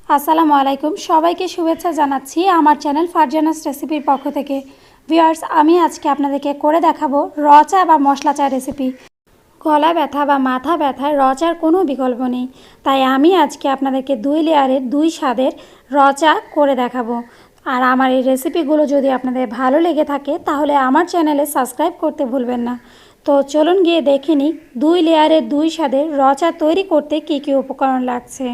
আসসালামু আলাইকুম, সবাইকে শুভেচ্ছা জানাচ্ছি আমার চ্যানেল ফারজানাস রেসিপির পক্ষ থেকে। ভিউয়ার্স, আমি আজকে আপনাদেরকে করে দেখাবো র চা বা মশলা চা রেসিপি। গলা ব্যথা বা মাথা ব্যথায় র চার কোনো বিকল্প নেই, তাই আমি আজকে আপনাদেরকে 2 লেয়ারের 2 স্বাদের র চা করে দেখাবো। আর আমার এই রেসিপিগুলো যদি আপনাদের ভালো লেগে থাকে তাহলে আমার চ্যানেলে সাবস্ক্রাইব করতে ভুলবেন না। তো চলুন গিয়ে দেখে নিই 2 লেয়ারের 2 স্বাদের র চা তৈরি করতে কী কী উপকরণ লাগছে।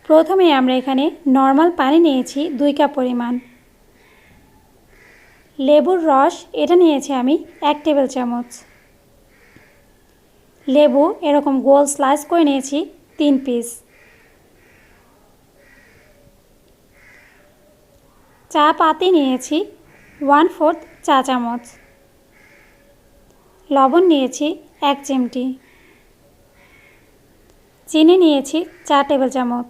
প্রথমে আমরা এখানে নর্মাল পানি নিয়েছি 2 কাপ পরিমাণ। লেবুর রস এটা নিয়েছি আমি 1 টেবিল চামচ। লেবু এরকম গোল স্লাইস করে নিয়েছি 3 পিস। চা পাতি নিয়েছি 1/4 চা চামচ। লবণ নিয়েছি 1 চিমটি। চিনি নিয়েছি 4 টেবিল চামচ।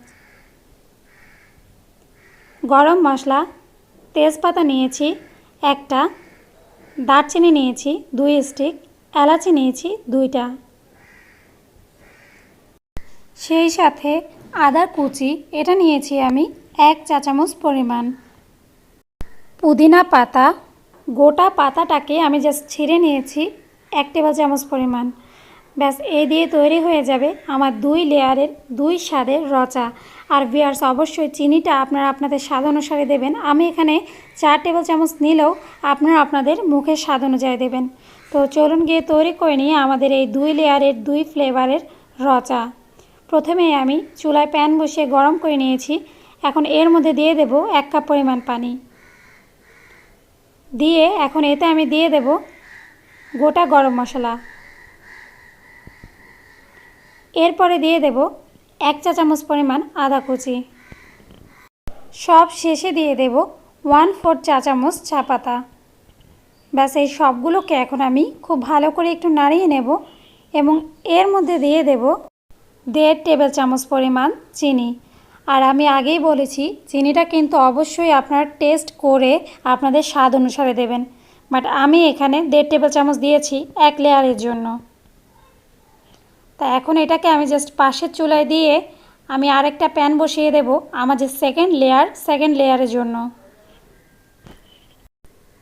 গরম মশলা তেজপাতা নিয়েছি 1টা, দারচিনি নিয়েছি 2 স্টিক, এলাচি নিয়েছি 2টা। সেই সাথে আদা কুচি এটা নিয়েছি আমি 1 চা চামচ পরিমাণ। পুদিনা পাতা গোটা পাতাটাকে আমি জাস্ট ছিঁড়ে নিয়েছি 1 টেবিল চামচ পরিমাণ। ব্যাস এই দিয়ে তৈরি হয়ে যাবে আমার 2 লেয়ারের 2 স্বাদের র চা। আর ভিউয়ার্স, অবশ্যই চিনিটা আপনারা আপনাদের স্বাদ অনুসারে দেবেন। আমি এখানে 4 টেবিল চামচ নিলেও আপনারা আপনাদের মুখের স্বাদ অনুযায়ী দেবেন। তো চলুন গিয়ে তৈরি করে নিয়ে আমাদের এই 2 লেয়ারের 2 ফ্লেভারের র চা। প্রথমে আমি চুলায় প্যান বসিয়ে গরম করে নিয়েছি। এখন এর মধ্যে দিয়ে দেব 1 কাপ পরিমাণ পানি। দিয়ে এখন এতে আমি দিয়ে দেব গোটা গরম মশলা। এরপরে দিয়ে দেব 1 চা চামচ পরিমাণ আদা কুচি। সব শেষে দিয়ে দেব 1/4 চা চামচ চা পাতা। ব্যাস এই সবগুলোকে এখন আমি খুব ভালো করে একটু নাড়িয়ে নেব এবং এর মধ্যে দিয়ে দেব 1.5 টেবিল চামচ পরিমাণ চিনি। আর আমি আগেই বলেছি চিনিটা কিন্তু অবশ্যই আপনারা টেস্ট করে আপনাদের স্বাদ অনুসারে দেবেন। বাট আমি এখানে 1.5 টেবিল চামচ দিয়েছি 1 লেয়ারের জন্য। তা এখন এটাকে আমি জাস্ট পাশের চুলায় দিয়ে আমি আরেকটা প্যান বসিয়ে দেব আমার যে সেকেন্ড লেয়ারের জন্য।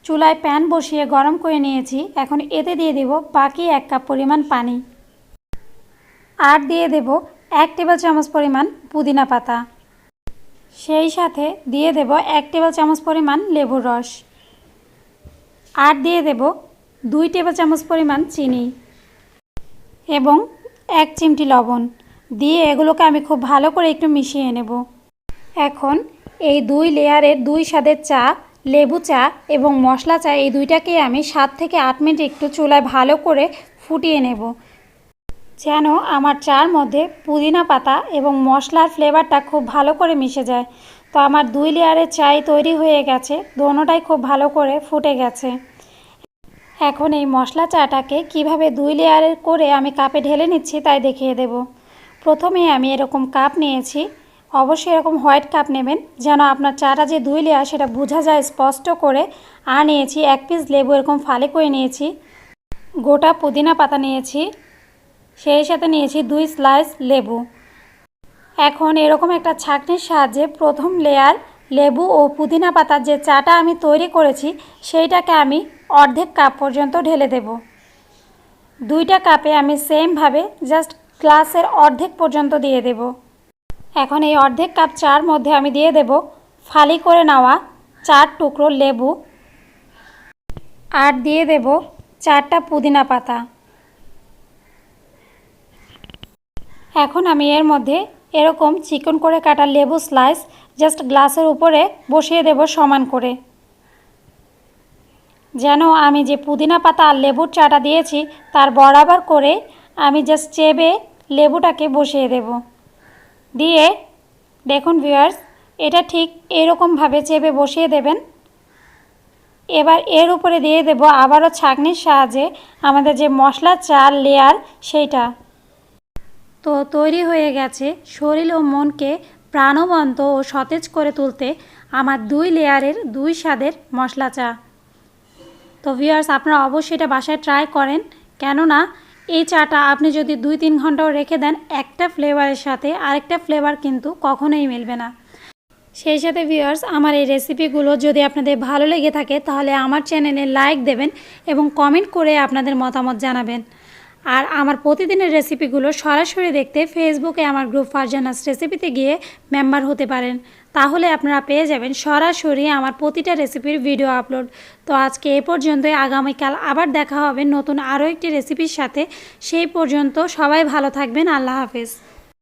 চুলায় প্যান বসিয়ে গরম করে নিয়েছি। এখন এতে দিয়ে দেব বাকি 1 কাপ পরিমাণ পানি। আর দিয়ে দেব 1 টেবিল চামচ পরিমাণ পুদিনা পাতা। সেই সাথে দিয়ে দেব 1 টেবিল চামচ পরিমাণ লেবুর রস। আর দিয়ে দেব 2 টেবিল চামচ পরিমাণ চিনি এবং 1 চিমটি লবণ। দিয়ে এগুলোকে আমি খুব ভালো করে একটু মিশিয়ে নেব। এখন এই 2 লেয়ারের 2 স্বাদের চা, লেবু চা এবং মশলা চা, এই দুইটাকে আমি 7 থেকে 8 মিনিট একটু চুলায় ভালো করে ফুটিয়ে নেব, যেন আমার চার মধ্যে পুদিনা পাতা এবং মশলার ফ্লেভারটা খুব ভালো করে মিশে যায়। তো আমার 2 লেয়ারের চাই তৈরি হয়ে গেছে, দোনোটাই খুব ভালো করে ফুটে গেছে। এখন এই মশলা চাটাকে কিভাবে 2 লেয়ারের করে আমি কাপে ঢেলে নিচ্ছি তাই দেখিয়ে দেব। প্রথমে আমি এরকম কাপ নিয়েছি। অবশ্যই এরকম হোয়াইট কাপ নেবেন যেন আপনার চাটা যে 2 লেয়ার সেটা বোঝা যায় স্পষ্ট করে। আর নিয়েছি 1 পিস লেবু এরকম ফালি করে নিয়েছি। গোটা পুদিনা পাতা নিয়েছি, সেই সাথে নিয়েছি 2 স্লাইস লেবু। এখন এরকম একটা ছাঁকনির সাহায্যে প্রথম লেয়ার লেবু ও পুদিনা পাতার যে চাটা আমি তৈরি করেছি সেইটাকে আমি অর্ধেক কাপ পর্যন্ত ঢেলে দেব। 2টা কাপে আমি সেমভাবে জাস্ট গ্লাসের অর্ধেক পর্যন্ত দিয়ে দেব। এখন এই অর্ধেক কাপ চার মধ্যে আমি দিয়ে দেব ফালি করে নেওয়া 4 টুকরো লেবু। আর দিয়ে দেব 4টা পুদিনা পাতা। এখন আমি এর মধ্যে এরকম চিকন করে কাটা লেবু স্লাইস জাস্ট গ্লাসের উপরে বসিয়ে দেব সমান করে, যেন আমি যে পুদিনা পাতা আর লেবুর চাটা দিয়েছি তার বরাবর করে আমি জাস্ট চেপে লেবুটাকে বসিয়ে দেব। দিয়ে দেখুন ভিউয়ার্স, এটা ঠিক এরকমভাবে চেপে বসিয়ে দেবেন। এবার এর উপরে দিয়ে দেব আবারও ছাঁকনির সাহায্যে আমাদের যে মশলা চার লেয়ার সেইটা। তো তৈরি হয়ে গেছে শরীর ও মনকে প্রাণবন্ত ও সতেজ করে তুলতে আমার 2 লেয়ারের 2 স্বাদের মশলা চা। তো ভিউয়ার্স, আপনারা অবশ্যই এটা বাসায় ট্রাই করেন, কেননা এই চাটা আপনি যদি 2-3 ঘন্টাও রেখে দেন, একটা ফ্লেভারের সাথে আরেকটা ফ্লেভার কিন্তু কখনোই মিলবে না। সেই সাথে ভিউয়ার্স, আমার এই রেসিপিগুলো যদি আপনাদের ভালো লেগে থাকে তাহলে আমার চ্যানেলে লাইক দেবেন এবং কমেন্ট করে আপনাদের মতামত জানাবেন। আর আমার প্রতিদিনের রেসিপিগুলো সরাসরি দেখতে ফেসবুকে আমার গ্রুপ ফারজানাস রেসিপিতে গিয়ে মেম্বার হতে পারেন। তাহলে আপনারা পেয়ে যাবেন সরাসরি আমার প্রতিটা রেসিপির ভিডিও আপলোড। তো আজকে এ পর্যন্তই, আগামীকাল আবার দেখা হবে নতুন আরও একটি রেসিপির সাথে। সেই পর্যন্ত সবাই ভালো থাকবেন। আল্লাহ হাফেজ।